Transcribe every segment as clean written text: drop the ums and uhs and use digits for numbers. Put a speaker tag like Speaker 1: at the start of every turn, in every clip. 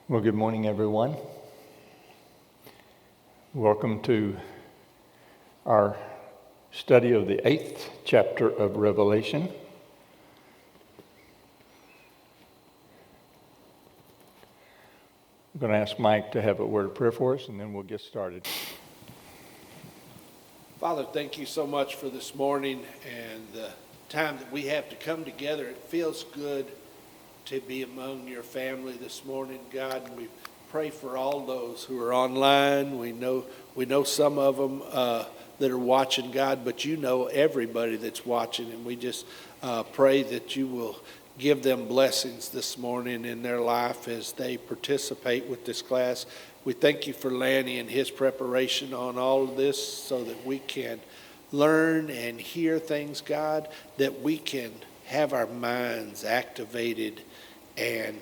Speaker 1: Well, good morning, everyone. Welcome to our study of the 8th chapter of Revelation. I'm going to ask Mike to have a word of prayer for us, and then we'll get started.
Speaker 2: Father, thank you so much for this morning and the time that we have to come together. It feels good to be among your family this morning, God, and we pray for all those who are online. We know some of them that are watching, God, but you know everybody that's watching, and we just pray that you will give them blessings this morning in their life as they participate with this class. We thank you for Lanny and his preparation on all of this so that we can learn and hear things, God, that we can have our minds activated and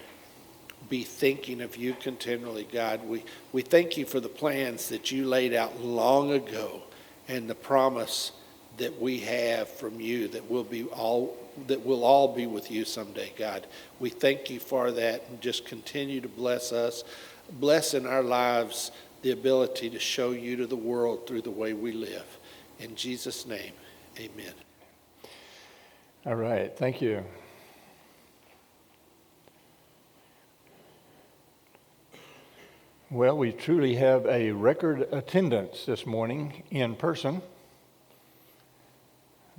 Speaker 2: be thinking of you continually, God. We thank you for the plans that you laid out long ago and the promise that we have from you that we'll all be with you someday, God. We thank you for that, and just continue to bless us. Bless in our lives the ability to show you to the world through the way we live. In Jesus' name, amen.
Speaker 1: All right, thank you. Well, we truly have a record attendance this morning in person.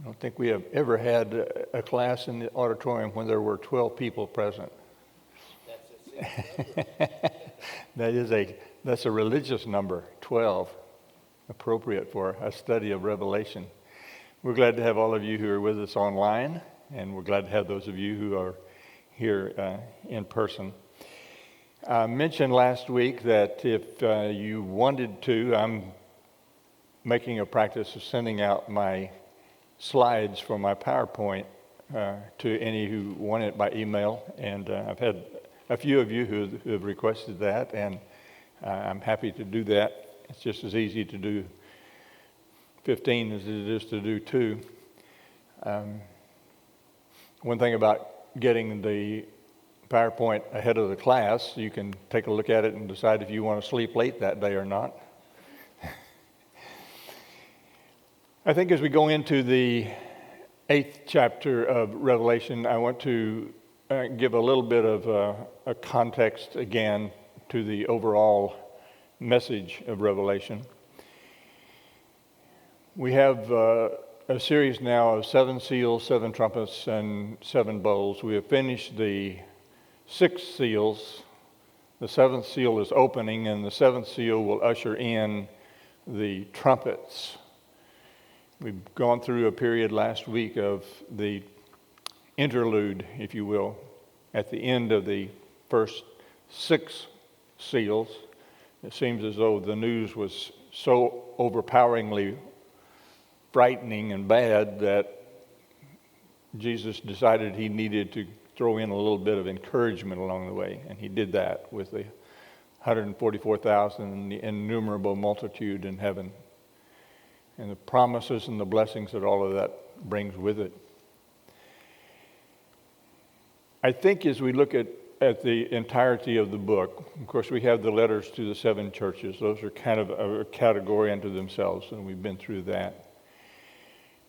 Speaker 1: I don't think we have ever had a class in the auditorium when there were 12 people present. That's a religious number, 12, appropriate for a study of Revelation. We're glad to have all of you who are with us online, and we're glad to have those of you who are here in person. I mentioned last week that if you wanted to, I'm making a practice of sending out my slides for my PowerPoint to any who want it by email, and I've had a few of you who have requested that, and I'm happy to do that. It's just as easy to do 15 as it is to do 2. One thing about getting the PowerPoint ahead of the class, you can take a look at it and decide if you want to sleep late that day or not. I think as we go into the 8th chapter of Revelation, I want to give a little bit of a context again to the overall message of Revelation. We have a series now of 7 seals, 7 trumpets, and 7 bowls. We have finished the 6 seals. The 7th seal is opening, and the 7th seal will usher in the trumpets. We've gone through a period last week of the interlude, if you will, at the end of the first 6 seals. It seems as though the news was so overpoweringly frightening and bad that Jesus decided he needed to throw in a little bit of encouragement along the way, and he did that with the 144,000 and the innumerable multitude in heaven, and the promises and the blessings that all of that brings with it. I think as we look at the entirety of the book, of course we have the letters to the 7 churches. Those are kind of a category unto themselves, and we've been through that.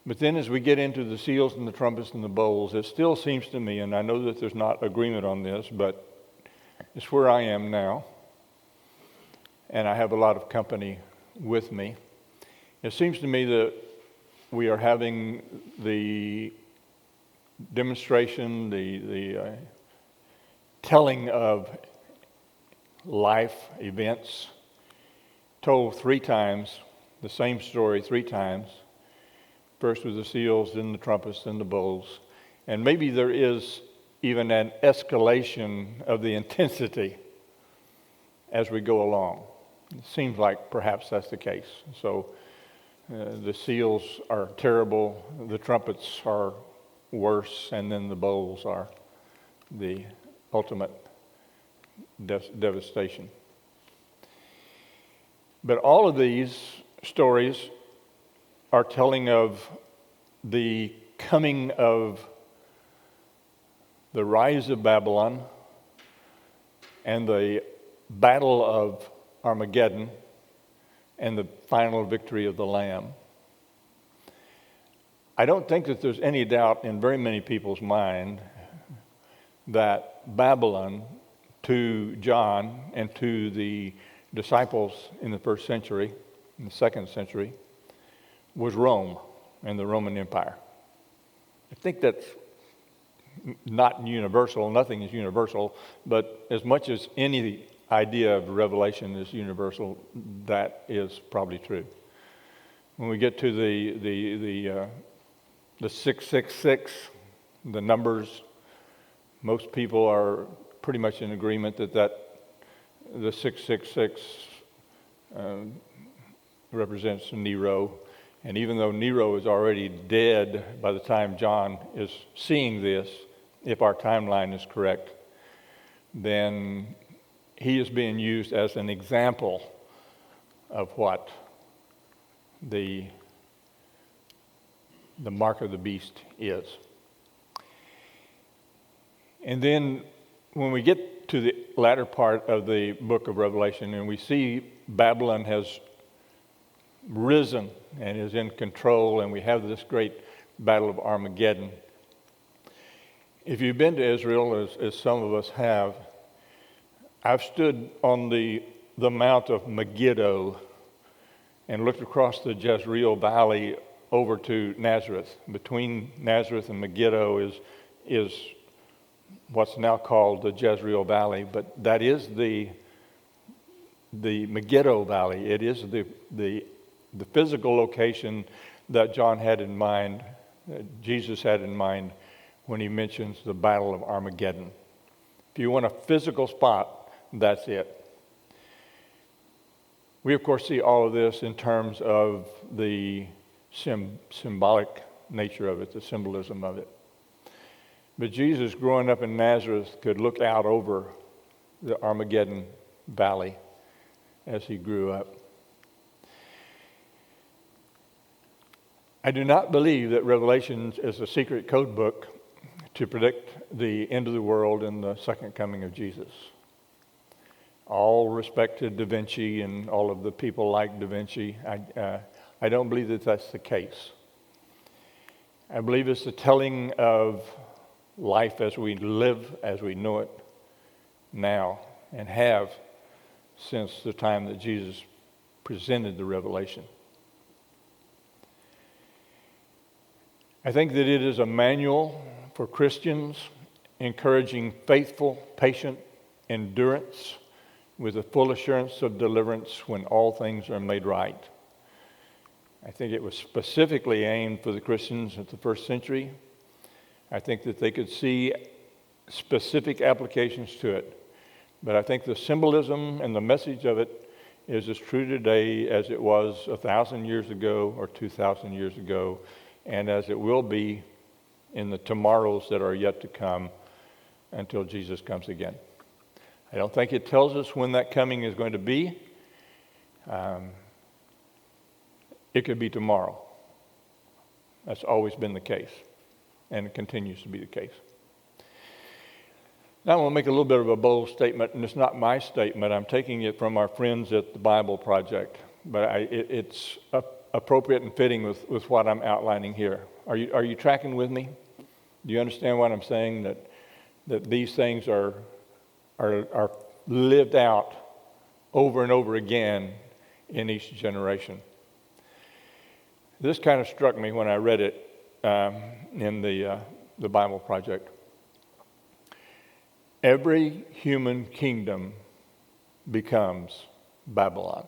Speaker 1: But then as we get into the seals and the trumpets and the bowls, it still seems to me, and I know that there's not agreement on this, but it's where I am now, and I have a lot of company with me. It seems to me that we are having the demonstration, the telling of life events told 3 times, the same story 3 times. First with the seals, then the trumpets, then the bowls. And maybe there is even an escalation of the intensity as we go along. It seems like perhaps that's the case. So the seals are terrible, the trumpets are worse, and then the bowls are the ultimate devastation. But all of these stories are telling of the coming of the rise of Babylon and the battle of Armageddon and the final victory of the Lamb. I don't think that there's any doubt in very many people's mind that Babylon, to John and to the disciples in the first century, in the second century, was Rome and the Roman Empire. I think that's not universal. Nothing is universal, but as much as any idea of Revelation is universal, that is probably true. When we get to the 666, the numbers, most people are pretty much in agreement that the 666 represents Nero. And even though Nero is already dead by the time John is seeing this, if our timeline is correct, then he is being used as an example of what the mark of the beast is. And then when we get to the latter part of the book of Revelation and we see Babylon has risen and is in control, and we have this great battle of Armageddon. If you've been to Israel, as some of us have, I've stood on the Mount of Megiddo and looked across the Jezreel Valley over to Nazareth. Between Nazareth and Megiddo is what's now called the Jezreel Valley, but that is the Megiddo Valley. It is the physical location that John had in mind, Jesus had in mind when he mentions the Battle of Armageddon. If you want a physical spot, that's it. We, of course, see all of this in terms of the symbolic nature of it, the symbolism of it. But Jesus, growing up in Nazareth, could look out over the Armageddon Valley as he grew up. I do not believe that Revelation is a secret code book to predict the end of the world and the second coming of Jesus. All respect to Da Vinci and all of the people like Da Vinci, I don't believe that that's the case. I believe it's the telling of life as we live, as we know it now, and have since the time that Jesus presented the revelation. I think that it is a manual for Christians encouraging faithful, patient endurance with a full assurance of deliverance when all things are made right. I think it was specifically aimed for the Christians at the first century. I think that they could see specific applications to it. But I think the symbolism and the message of it is as true today as it was 1,000 years ago or 2,000 years ago, and as it will be in the tomorrows that are yet to come until Jesus comes again. I don't think it tells us when that coming is going to be. It could be tomorrow. That's always been the case, and it continues to be the case. Now I want to make a little bit of a bold statement, and it's not my statement. I'm taking it from our friends at the Bible Project, but it's appropriate and fitting with what I'm outlining here. Are you tracking with me? Do you understand what I'm saying? That these things are lived out over and over again in each generation. This kind of struck me when I read it in the Bible Project. Every human kingdom becomes Babylon.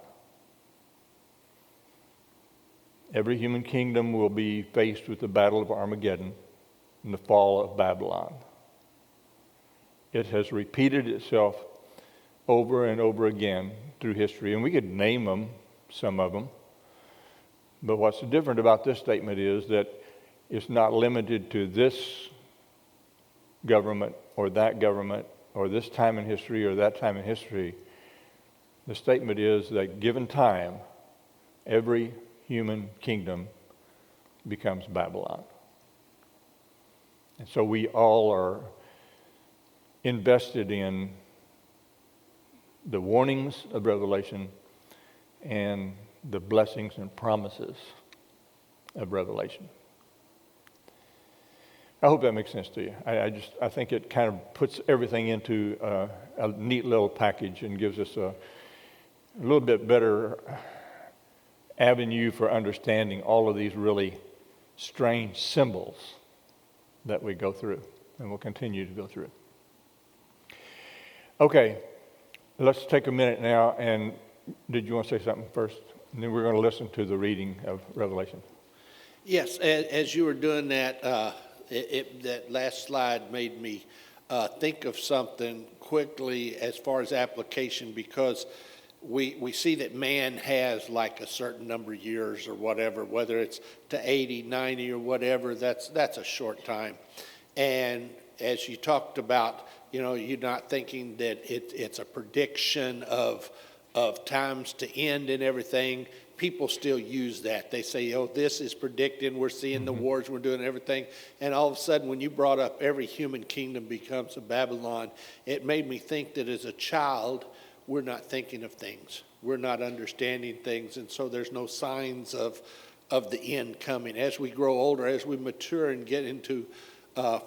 Speaker 1: Every human kingdom will be faced with the battle of Armageddon and the fall of Babylon. It has repeated itself over and over again through history, and we could name them, some of them. But what's different about this statement is that it's not limited to this government or that government or this time in history or that time in history. The statement is that given time, every human kingdom becomes Babylon. And so we all are invested in the warnings of Revelation and the blessings and promises of Revelation. I hope that makes sense to you. I think it kind of puts everything into a neat little package and gives us a little bit better avenue for understanding all of these really strange symbols that we go through and will continue to go through. Okay, let's take a minute now, and did you want to say something first? And then we're going to listen to the reading of Revelation.
Speaker 2: Yes, as you were doing that, that last slide made me think of something quickly as far as application, because we see that man has like a certain number of years or whatever, whether it's to 80, 90 or whatever, that's a short time. And as you talked about, you're not thinking that it's a prediction of times to end and everything. People still use that. They say, this is predicting, we're seeing the wars, we're doing everything. And all of a sudden, when you brought up every human kingdom becomes a Babylon, it made me think that as a child, we're not thinking of things. We're not understanding things. And so there's no signs of the end coming. As we grow older, as we mature and get into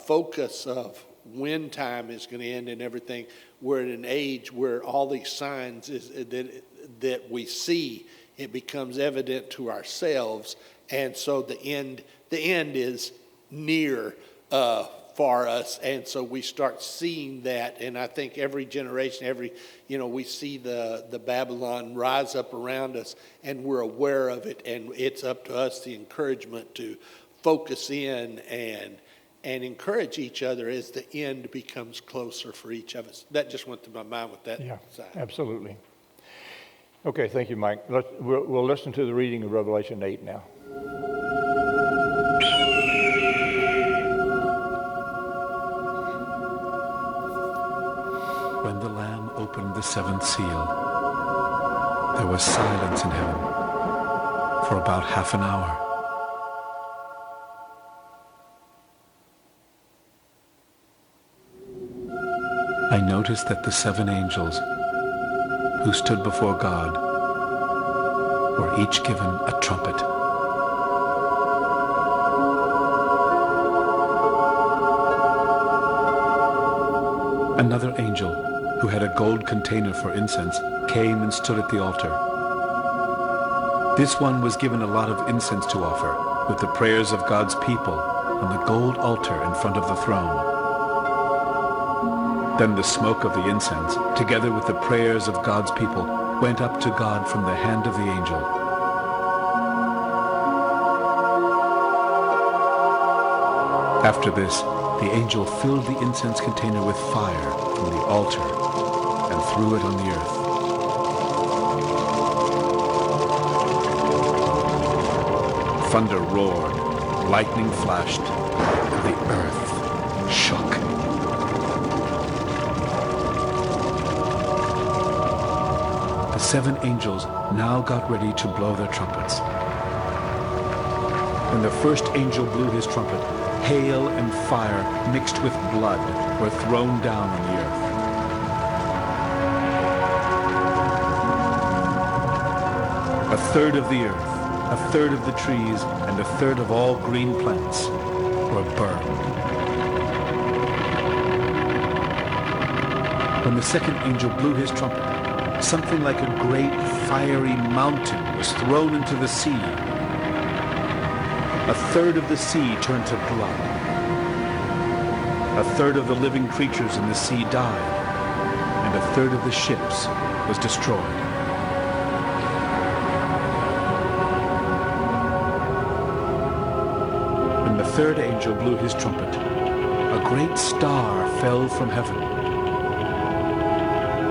Speaker 2: focus of when time is going to end and everything, we're at an age where all these signs that we see, it becomes evident to ourselves, and so the end is near for us, and so we start seeing that. And I think every generation, we see the Babylon rise up around us, and we're aware of it, and it's up to us the encouragement to focus in and encourage each other as the end becomes closer for each of us. That just went through my mind with that side.
Speaker 1: Absolutely. Okay, thank you, Mike. We'll listen to the reading of Revelation 8 now.
Speaker 3: When the Lamb opened the seventh seal, there was silence in heaven for about half an hour. I noticed that the seven angels who stood before God were each given a trumpet. Another angel, who had a gold container for incense, came and stood at the altar. This one was given a lot of incense to offer, with the prayers of God's people, on the gold altar in front of the throne. Then the smoke of the incense, together with the prayers of God's people, went up to God from the hand of the angel. After this, the angel filled the incense container with fire from the altar and threw it on the earth. Thunder roared, lightning flashed, and the earth shook. The seven angels now got ready to blow their trumpets. When the first angel blew his trumpet, hail and fire mixed with blood were thrown down on the earth. A third of the earth, a third of the trees, and a third of all green plants were burned. When the second angel blew his trumpet, something like a great fiery mountain was thrown into the sea. A third of the sea turned to blood. A third of the living creatures in the sea died, and a third of the ships was destroyed. When the third angel blew his trumpet, a great star fell from heaven.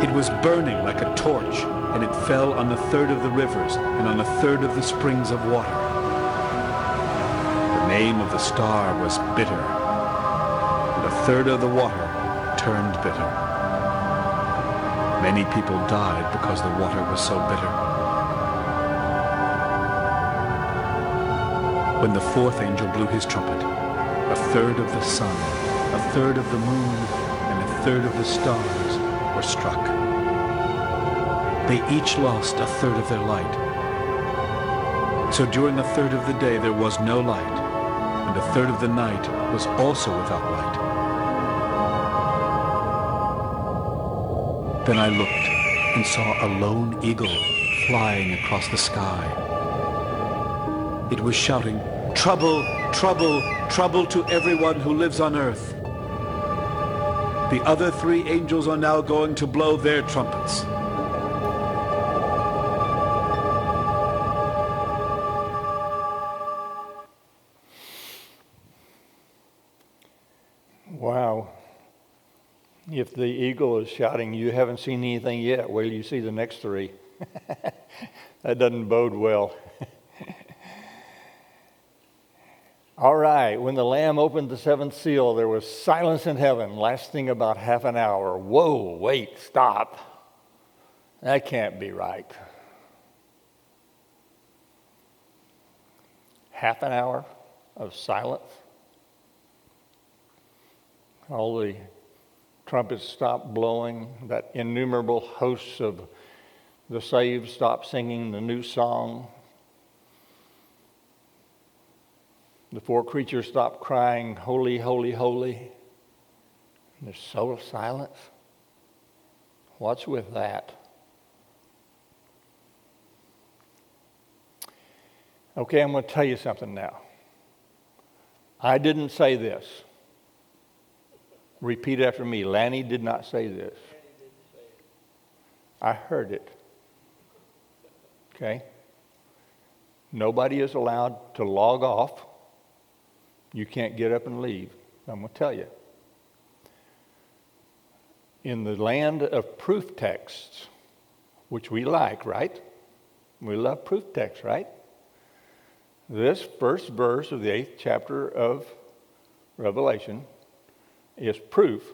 Speaker 3: It was burning like a torch, and it fell on a third of the rivers and on a third of the springs of water. The name of the star was Bitter, and a third of the water turned bitter. Many people died because the water was so bitter. When the fourth angel blew his trumpet, a third of the sun, a third of the moon, and a third of the stars were struck. They each lost a third of their light. So during a third of the day there was no light, and a third of the night was also without light. Then I looked and saw a lone eagle flying across the sky. It was shouting, "Trouble, trouble, trouble to everyone who lives on earth." The other three angels are now going to blow their trumpets.
Speaker 1: Wow. If the eagle is shouting, "You haven't seen anything yet," wait till you see the next three. That doesn't bode well. All right, when the Lamb opened the seventh seal, there was silence in heaven, lasting about half an hour. Whoa, wait, stop. That can't be right. Half an hour of silence? All the trumpets stopped blowing, that innumerable hosts of the saved stopped singing the new song. The four creatures stopped crying, "Holy, holy, holy." And there's so silence. What's with that? Okay, I'm going to tell you something now. I didn't say this. Repeat after me. Lanny did not say this. I heard it. Okay? Nobody is allowed to log off. You can't get up and leave. I'm going to tell you. In the land of proof texts, which we like, right? We love proof texts, right? This first verse of the 8th chapter of Revelation is proof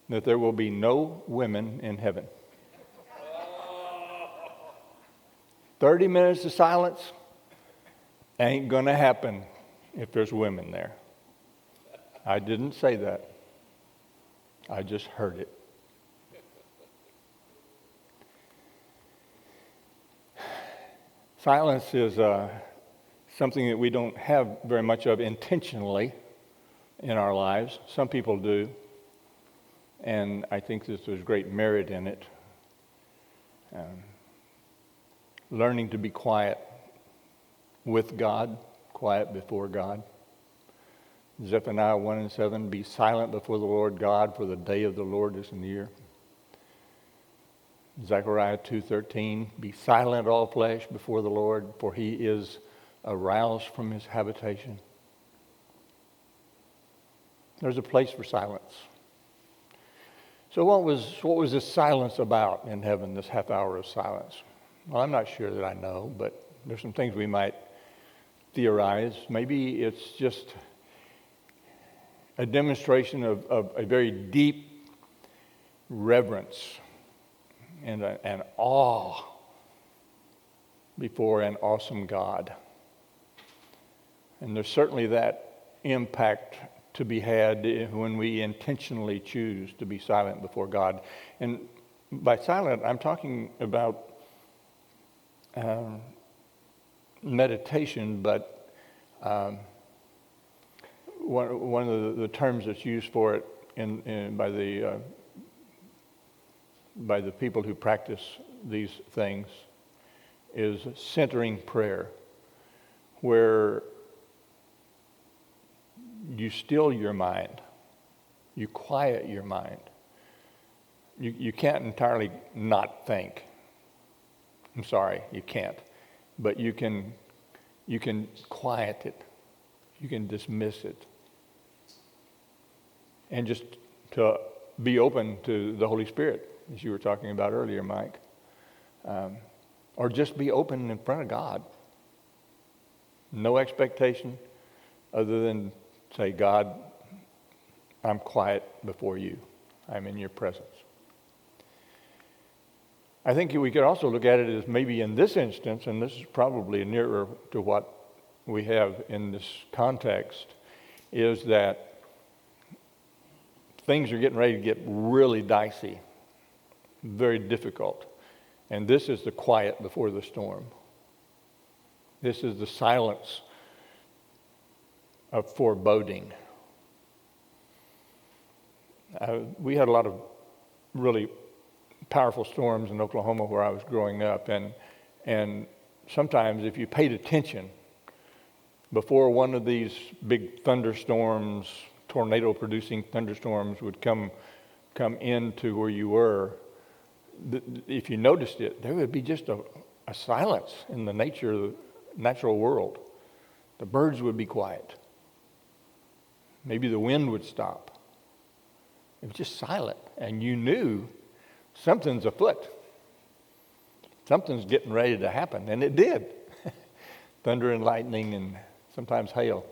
Speaker 1: that there will be no women in heaven. 30 minutes of silence ain't going to happen if there's women there. I didn't say that. I just heard it. Silence is something that we don't have very much of intentionally in our lives. Some people do, and I think that there's great merit in it. Learning to be quiet with God, quiet before God. Zephaniah 1:7, be silent before the Lord God, for the day of the Lord is near. Zechariah 2:13, be silent all flesh before the Lord, for he is aroused from his habitation. There's a place for silence. So what was this silence about in heaven, this half hour of silence? Well, I'm not sure that I know, but there's some things we might theorize. Maybe it's just a demonstration of a very deep reverence and an awe before an awesome God. And there's certainly that impact to be had when we intentionally choose to be silent before God. And by silent, I'm talking about meditation, but one of the terms that's used for it by the people who practice these things is centering prayer, where you still your mind, you quiet your mind. You can't entirely not think. I'm sorry, you can't. But you can quiet it. You can dismiss it. And just to be open to the Holy Spirit, as you were talking about earlier, Mike. Or just be open in front of God. No expectation other than say, God, I'm quiet before you. I'm in your presence. I think we could also look at it as maybe in this instance, and this is probably nearer to what we have in this context, is that things are getting ready to get really dicey, very difficult. And this is the quiet before the storm. This is the silence of foreboding. We had a lot of really powerful storms in Oklahoma where I was growing up, and sometimes if you paid attention before one of these big thunderstorms, tornado-producing thunderstorms would come into where you were, if you noticed it, there would be just a silence in the natural world. The birds would be quiet. Maybe the wind would stop. It was just silent, and you knew something's afoot. Something's getting ready to happen, and it did. Thunder and lightning and sometimes hail.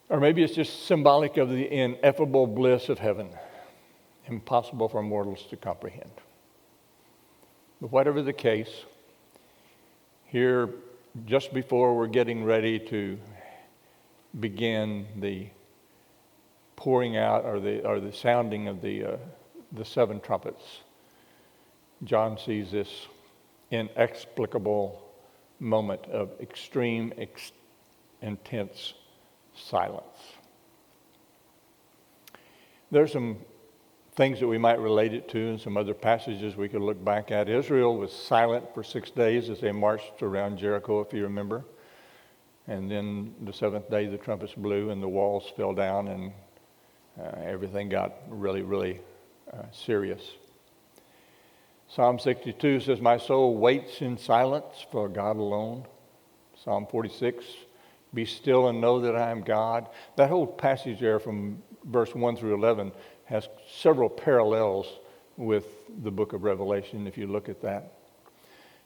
Speaker 1: Or maybe it's just symbolic of the ineffable bliss of heaven, impossible for mortals to comprehend. But whatever the case, here, just before we're getting ready to begin the pouring out or the sounding of the 7 trumpets, John sees this inexplicable moment of extreme, intense silence. There's some things that we might relate it to and some other passages we could look back at. Israel was silent for 6 days as they marched around Jericho, if you remember. And then the 7th day the trumpets blew and the walls fell down and everything got really, really serious. Psalm 62 says, "My soul waits in silence for God alone." Psalm 46, "Be still and know that I am God." That whole passage there from verse 1 through 11 has several parallels with the book of Revelation, if you look at that.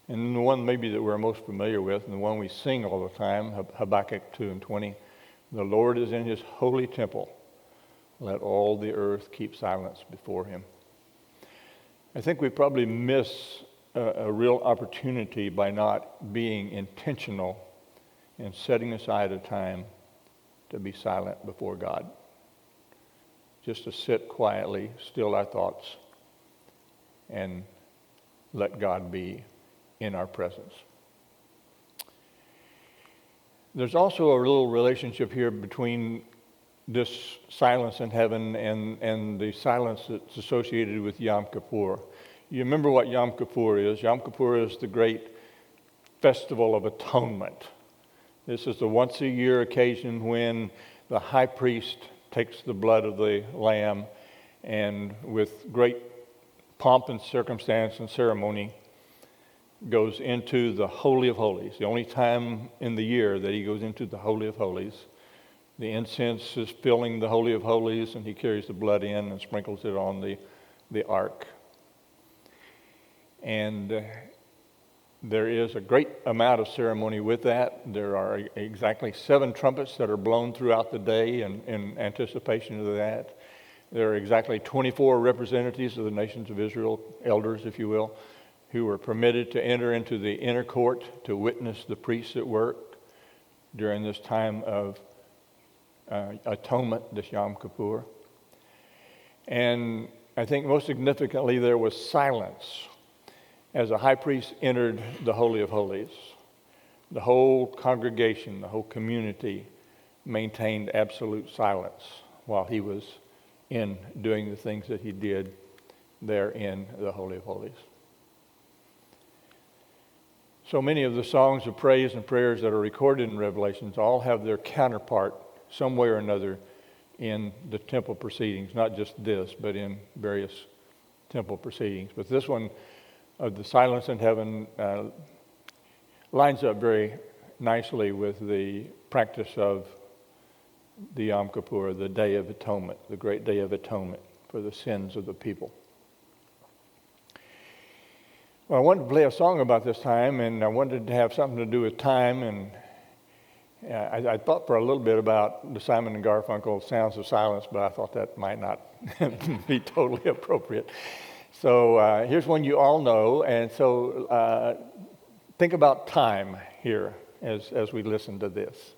Speaker 1: And the one maybe that we're most familiar with, and the one we sing all the time, Habakkuk 2 and 20, "The Lord is in his holy temple. Let all the earth keep silence before him." I think we probably miss a real opportunity by not being intentional and setting aside a time to be silent before God. Just to sit quietly, still our thoughts, and let God be in our presence. There's also a little relationship here between this silence in heaven and the silence that's associated with Yom Kippur. You remember what Yom Kippur is? Yom Kippur is the great festival of atonement. This is the once-a-year occasion when the high priest takes the blood of the lamb and with great pomp and circumstance and ceremony goes into the Holy of Holies, the only time in the year that he goes into the Holy of Holies. The incense is filling the Holy of Holies, and he carries the blood in and sprinkles it on the ark. And there is a great amount of ceremony with that. There are exactly 7 trumpets that are blown throughout the day in anticipation of that. There are exactly 24 representatives of the nations of Israel, elders, if you will, who are permitted to enter into the inner court to witness the priests at work during this time of atonement, this Yom Kippur. And I think most significantly there was silence as the high priest entered the Holy of Holies. The whole congregation, the whole community maintained absolute silence while he was in doing the things that he did there in the Holy of Holies. So many of the songs of praise and prayers that are recorded in Revelations all have their counterpart some way or another in the temple proceedings, not just this, but in various temple proceedings. But this one, of the silence in heaven, lines up very nicely with the practice of the Yom Kippur, the Day of Atonement, the great Day of Atonement for the sins of the people. Well, I wanted to play a song about this time, and I wanted to have something to do with time, and I thought for a little bit about the Simon and Garfunkel Sounds of Silence, but I thought that might not be totally appropriate. So here's one you all know, and so think about time here as we listen to this.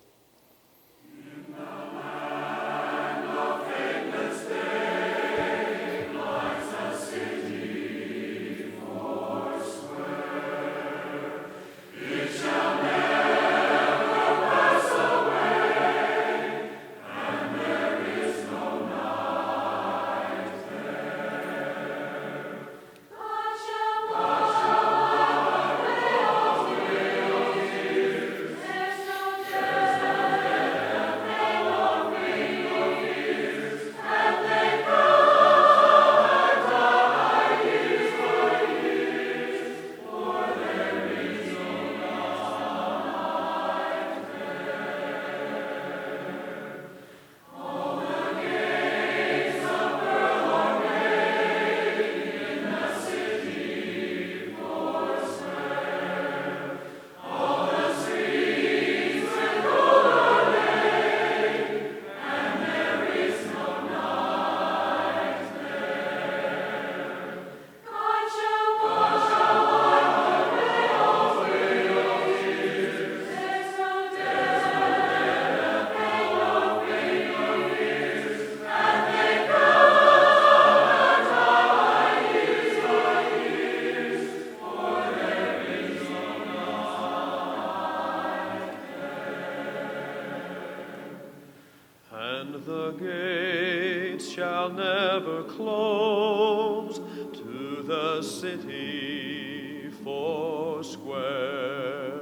Speaker 4: gates shall never close to the city foursquare.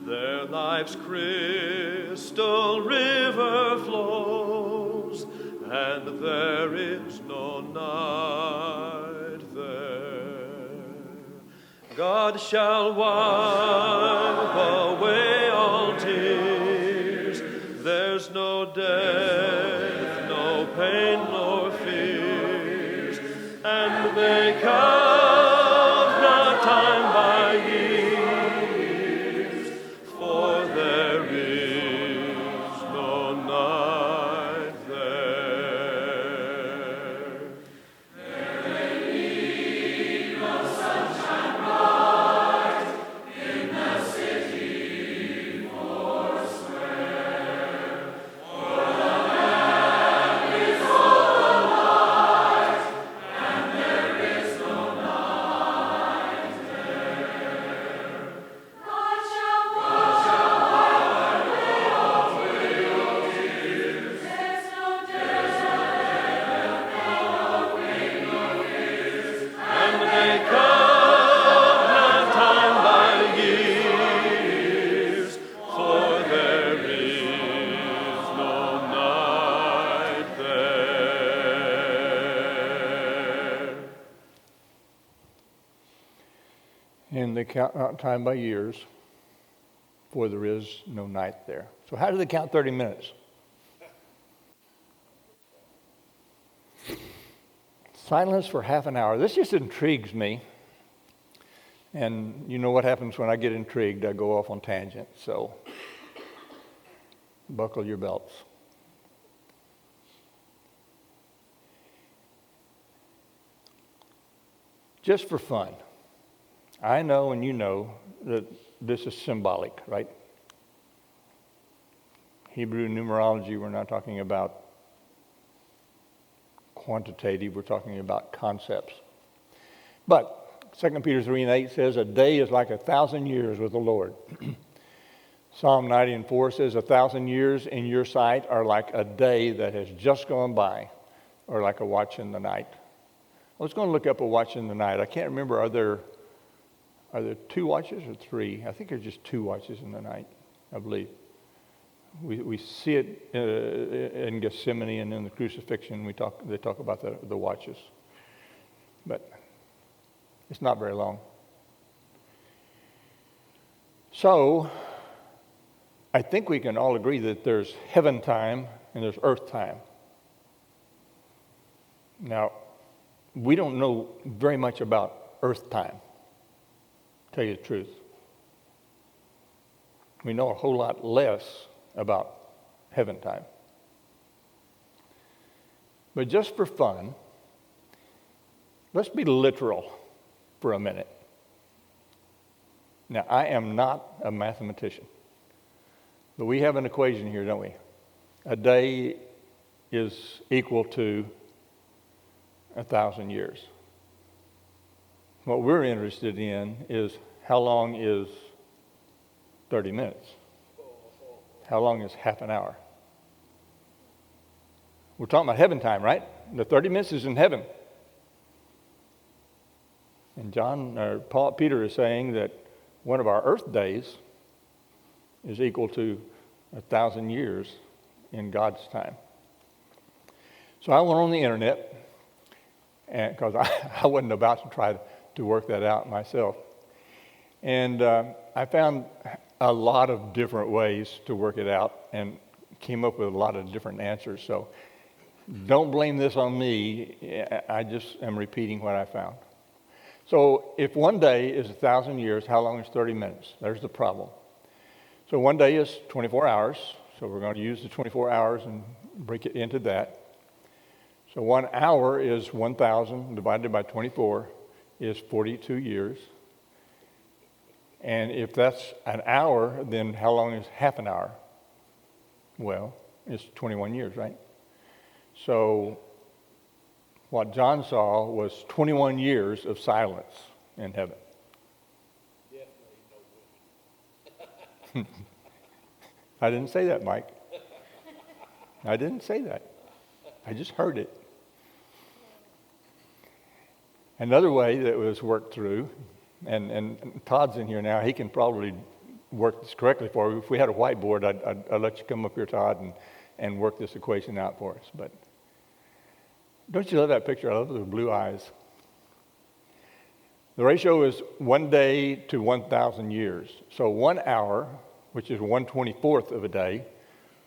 Speaker 4: Their life's crystal river flows, and there is no night there. God shall wipe away all tears. There's no death, no pain, nor fears, and they count not time by years, for there is no night there. And they count not time by years, for there is no night there.
Speaker 1: And they count not time by years, for there is no night there. So how do they count 30 minutes? Silence for half an hour. This just intrigues me. And you know what happens when I get intrigued? I go off on tangents. So buckle your belts. Just for fun. I know and you know that this is symbolic, right? Hebrew numerology, we're not talking about quantitative, we're talking about concepts. But 2 Peter 3:8 says, a day is like 1,000 years with the Lord. Psalm 90:4 says, 1,000 years in your sight are like a day that has just gone by, or like a watch in the night. I was going to look up a watch in the night. I can't remember, are there 2 watches or 3? I think there's just 2 watches in the night, I believe. We see it in Gethsemane and in the crucifixion. They talk about the watches, but it's not very long. So I think we can all agree that there's heaven time and there's earth time. Now, we don't know very much about earth time, to tell you the truth. We know a whole lot less about heaven time. But just for fun, let's be literal for a minute. Now, I am not a mathematician, but we have an equation here, don't we? A day is equal to 1,000 years. What we're interested in is how long is 30 minutes? How long is half an hour? We're talking about heaven time, right? The 30 minutes is in heaven. And Peter is saying that one of our earth days is equal to 1,000 years in God's time. So I went on the internet, because I wasn't about to try to work that out myself. And I found a lot of different ways to work it out and came up with a lot of different answers. So don't blame this on me. I just am repeating what I found. So if one day is 1,000 years, how long is 30 minutes? There's the problem. So one day is 24 hours. So we're going to use the 24 hours and break it into that. So 1 hour is 1,000 divided by 24 is 42 years. And if that's an hour, then how long is half an hour? Well, it's 21 years, right? So what John saw was 21 years of silence in heaven. I didn't say that, Mike. I didn't say that. I just heard it. Another way that was worked through, and Todd's in here now, he can probably work this correctly for you. If we had a whiteboard, I'd let you come up here, Todd, and work this equation out for us. But don't you love that picture? I love the blue eyes. The ratio is 1 day to 1,000 years. So 1 hour, which is 1/24th of a day,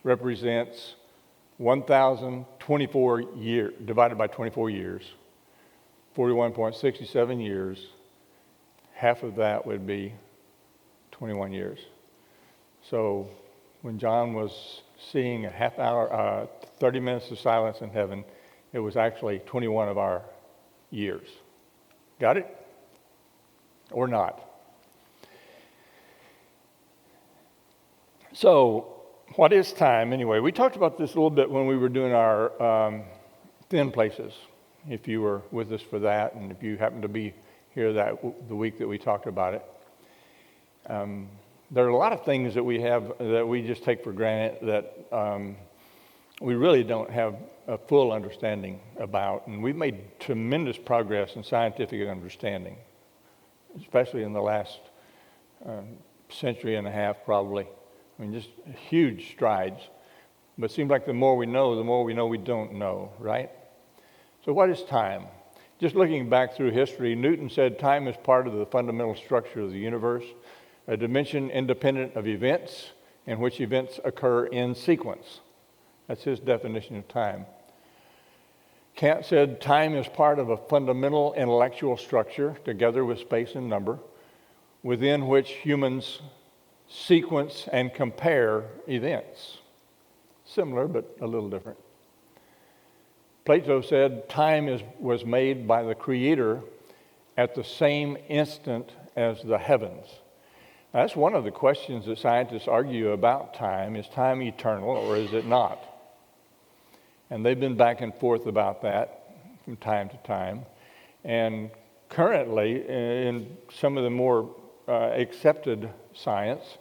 Speaker 1: represents 1,024 years, divided by 24 years, 41.67 years. Half of that would be 21 years. So when John was seeing a half hour, 30 minutes of silence in heaven, it was actually 21 of our years. Got it? Or not? So, what is time anyway? We talked about this a little bit when we were doing our thin places, if you were with us for that, and if you happened to be here the week that we talked about it. There are a lot of things that we have that we just take for granted that we really don't have a full understanding about, and we've made tremendous progress in scientific understanding, especially in the last century and a half, probably. I mean, just huge strides. But it seems like the more we know we don't know, right? So what is time? Just looking back through history, Newton said time is part of the fundamental structure of the universe, a dimension independent of events, in which events occur in sequence. That's his definition of time. Kant said time is part of a fundamental intellectual structure, together with space and number, within which humans sequence and compare events. Similar, but a little different. Plato said time was made by the Creator at the same instant as the heavens. Now, that's one of the questions that scientists argue about time. Is time eternal or is it not? And they've been back and forth about that from time to time. And currently, in some of the more accepted science,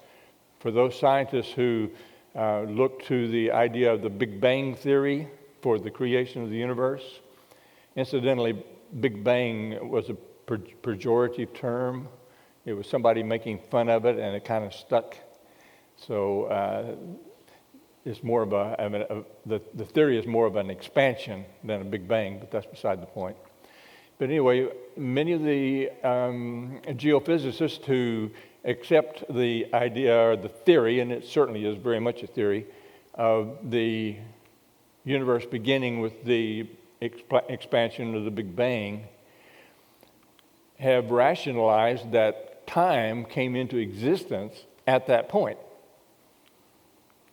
Speaker 1: for those scientists who look to the idea of the Big Bang theory for the creation of the universe. Incidentally, Big Bang was a pejorative term. It was somebody making fun of it, and it kind of stuck. So it's more of the theory is more of an expansion than a Big Bang, but that's beside the point. But anyway, many of the geophysicists who accept the idea or the theory, and it certainly is very much a theory, of the universe beginning with the expansion of the Big Bang, have rationalized that time came into existence at that point,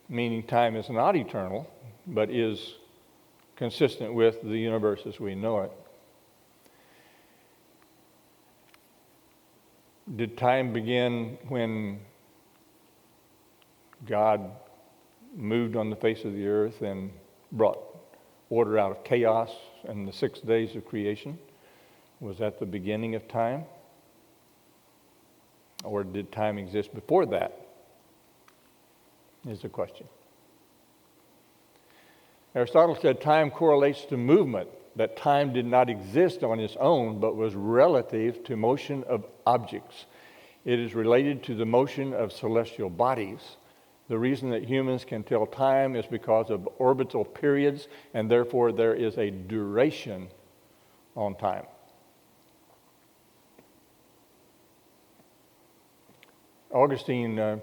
Speaker 1: meaning time is not eternal, but is consistent with the universe as we know it. Did time begin when God moved on the face of the earth and brought order out of chaos in the 6 days of creation? Was that the beginning of time? Or did time exist before that? Is the question. Aristotle said time correlates to movement, that time did not exist on its own, but was relative to motion of objects. It is related to the motion of celestial bodies. The reason that humans can tell time is because of orbital periods, and therefore there is a duration on time. Augustine,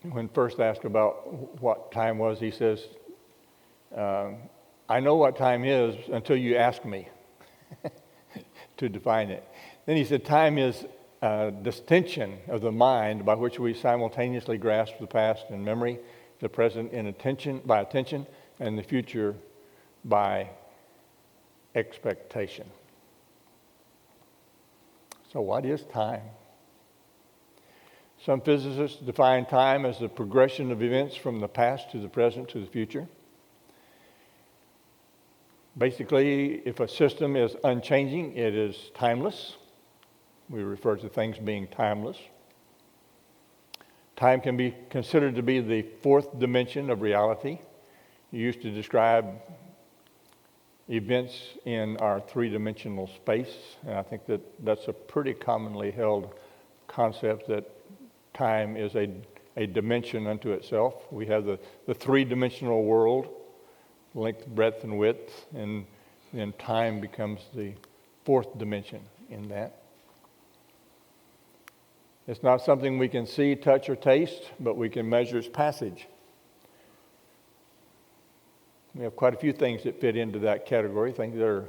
Speaker 1: when first asked about what time was, he says, I know what time is until you ask me to define it. Then he said, time is distinction of the mind by which we simultaneously grasp the past in memory, the present in attention, and the future by expectation. So what is time? Some physicists define time as the progression of events from the past to the present to the future. Basically, if a system is unchanging, it is timeless. We refer to things being timeless. Time can be considered to be the fourth dimension of reality. You used to describe events in our three-dimensional space. And I think that's a pretty commonly held concept, that time is a dimension unto itself. We have the three-dimensional world, length, breadth, and width, and then time becomes the fourth dimension in that. It's not something we can see, touch, or taste, but we can measure its passage. We have quite a few things that fit into that category, things that are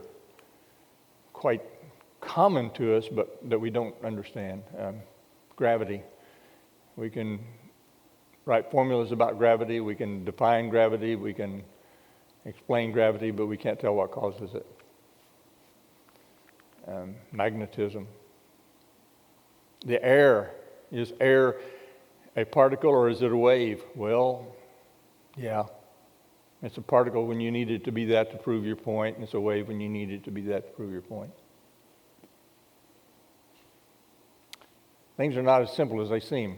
Speaker 1: quite common to us, but that we don't understand. Gravity. We can write formulas about gravity, we can define gravity, we can explain gravity, but we can't tell what causes it. Magnetism. The air. Is air a particle or is it a wave? Well, yeah. It's a particle when you need it to be that to prove your point, and it's a wave when you need it to be that to prove your point. Things are not as simple as they seem.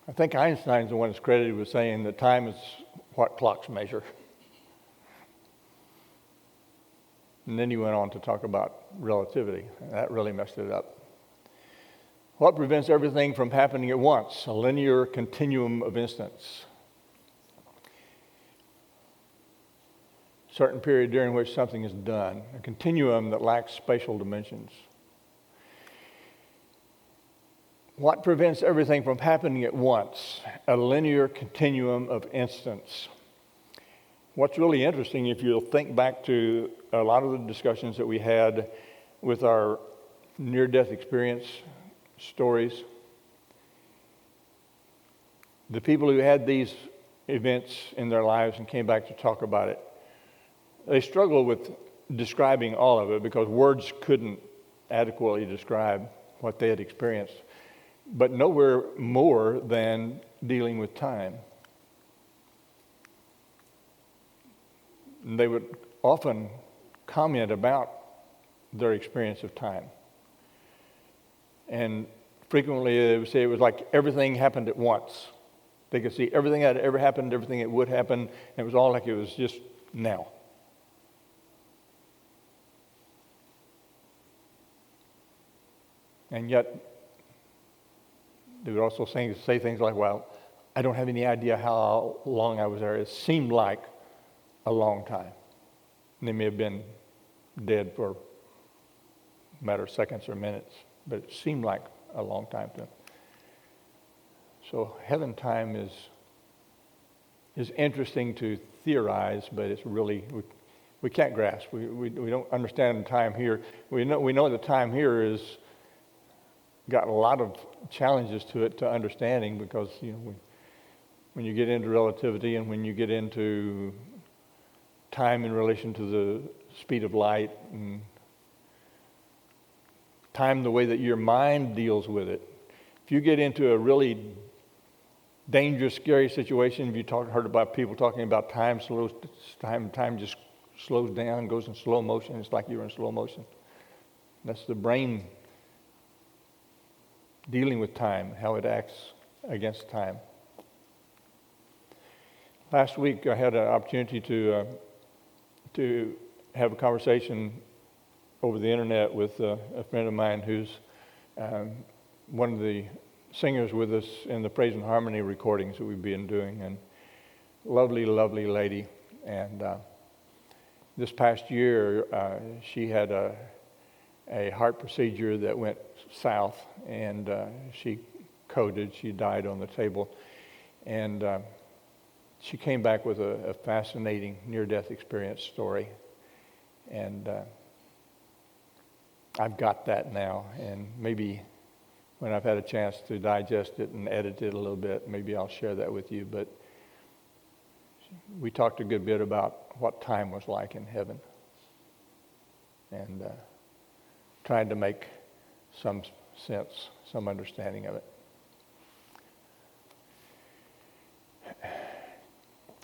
Speaker 1: I think Einstein's the one that's credited with saying that time is what clocks measure. And then he went on to talk about relativity, and that really messed it up. What prevents everything from happening at once? A linear continuum of instants. Certain period during which something is done. A continuum that lacks spatial dimensions. What prevents everything from happening at once? A linear continuum of instants. What's really interesting, if you'll think back to a lot of the discussions that we had with our near-death experience stories, the people who had these events in their lives and came back to talk about it, they struggled with describing all of it because words couldn't adequately describe what they had experienced, but nowhere more than dealing with time. And they would often comment about their experience of time. And frequently they would say it was like everything happened at once. They could see everything that had ever happened, everything that would happen, and it was all like it was just now. And yet, they would also say things like, well, I don't have any idea how long I was there. It seemed like a long time. And they may have been dead for a matter of seconds or minutes, but it seemed like a long time to them. So heaven time is interesting to theorize, but it's really, we can't grasp. We don't understand time here. We know the time here is got a lot of challenges to it, to understanding, because when you get into relativity and when you get into time in relation to the speed of light and time the way that your mind deals with it, if you get into a really dangerous, scary situation, if you heard about people talking about time just slows down, goes in slow motion, it's like you're in slow motion. That's the brain dealing with time, how it acts against time. Last week I had an opportunity to have a conversation over the internet with a friend of mine who's one of the singers with us in the Praise and Harmony recordings that we've been doing, and lovely, lovely lady. And this past year she had a heart procedure that went south, and she coded. She died on the table, and she came back with a fascinating near-death experience story, and I've got that now, and maybe when I've had a chance to digest it and edit it a little bit, maybe I'll share that with you. But we talked a good bit about what time was like in heaven, and trying to make some sense, some understanding of it.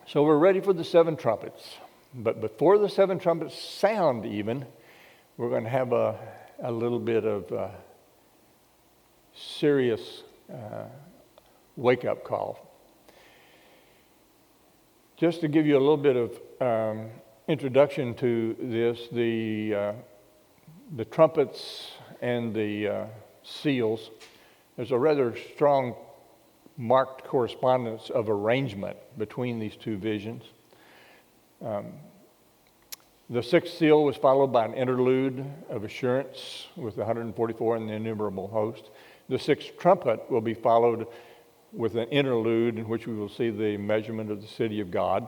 Speaker 1: So we're ready for the 7 trumpets. But before the 7 trumpets sound even, we're going to have a little bit of serious wake-up call. Just to give you a little bit of introduction to this, the trumpets and the seals, there's a rather strong marked correspondence of arrangement between these two visions. The sixth seal was followed by an interlude of assurance with the 144 and the innumerable host. The sixth trumpet will be followed with an interlude in which we will see the measurement of the city of God.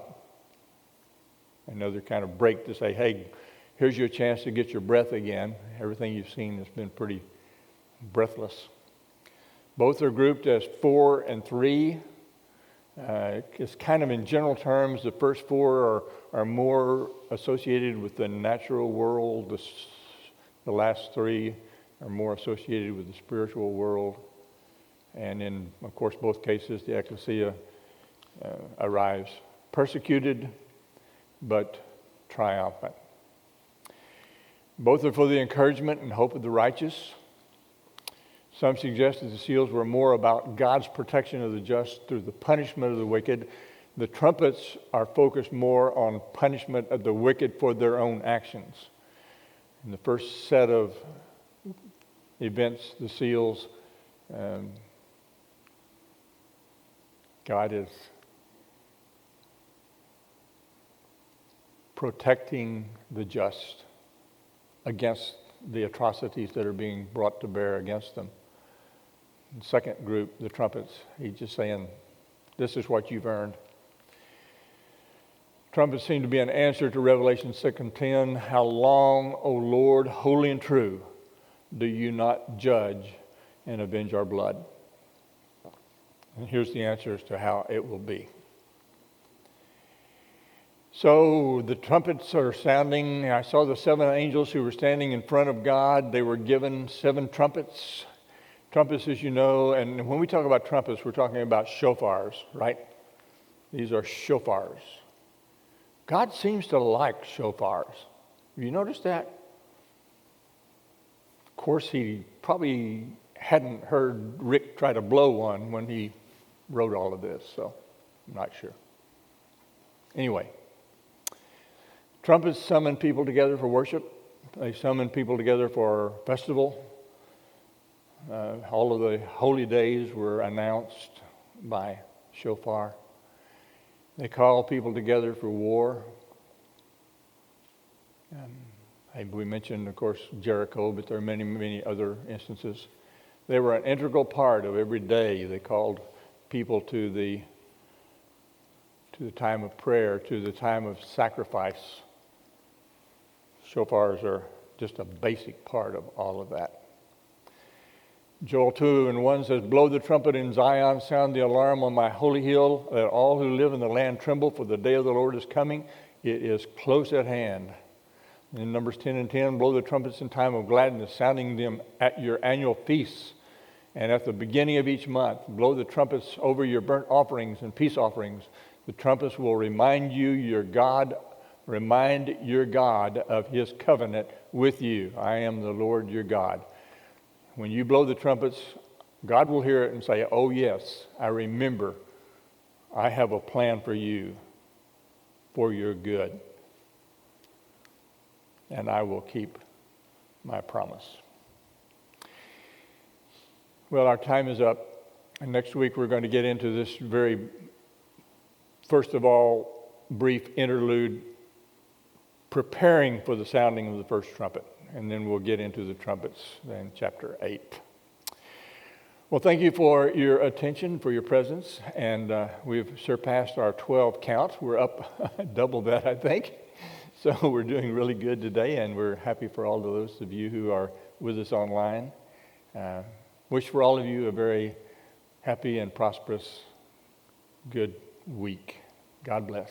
Speaker 1: Another kind of break to say, hey, here's your chance to get your breath again. Everything you've seen has been pretty breathless. Both are grouped as 4 and 3. It's kind of in general terms, the first 4 are more associated with the natural world. The last 3 are more associated with the spiritual world. And in, of course, both cases, the ecclesia arrives persecuted but triumphant. Both are for the encouragement and hope of the righteous. Some suggest that the seals were more about God's protection of the just through the punishment of the wicked. The trumpets are focused more on punishment of the wicked for their own actions. In the first set of events, the seals, God is protecting the just against the atrocities that are being brought to bear against them. The second group, the trumpets, he's just saying, this is what you've earned. Trumpets seem to be an answer to Revelation 6:10. How long, O Lord, holy and true, do you not judge and avenge our blood? And here's the answer as to how it will be. So the trumpets are sounding. I saw the 7 angels who were standing in front of God. They were given 7 trumpets. Trumpets, as you know, and when we talk about trumpets, we're talking about shofars, right? These are shofars. God seems to like shofars. Have you noticed that? Of course, he probably hadn't heard Rick try to blow one when he wrote all of this, so I'm not sure. Anyway, trumpets summon people together for worship. They summon people together for festival. All of the holy days were announced by shofar. They call people together for war. We mentioned, of course, Jericho, but there are many, many other instances. They were an integral part of every day. They called people to the time of prayer, to the time of sacrifice. Shofars are just a basic part of all of that. Joel 2:1 says, blow the trumpet in Zion, sound the alarm on my holy hill, let all who live in the land tremble, for the day of the Lord is coming. It is close at hand. In Numbers 10:10, blow the trumpets in time of gladness, sounding them at your annual feasts. And at the beginning of each month, blow the trumpets over your burnt offerings and peace offerings. The trumpets will remind your God of his covenant with you. I am the Lord your God. When you blow the trumpets, God will hear it and say, oh yes, I remember. I have a plan for you, for your good. And I will keep my promise. Well, our time is up. And next week we're going to get into this very, first of all, brief interlude preparing for the sounding of the first trumpet. And then we'll get into the trumpets in chapter 8. Well, thank you for your attention, for your presence. And we've surpassed our 12 count. We're up double that, I think. So we're doing really good today, and we're happy for all of those of you who are with us online. Wish for all of you a very happy and prosperous, good week. God bless.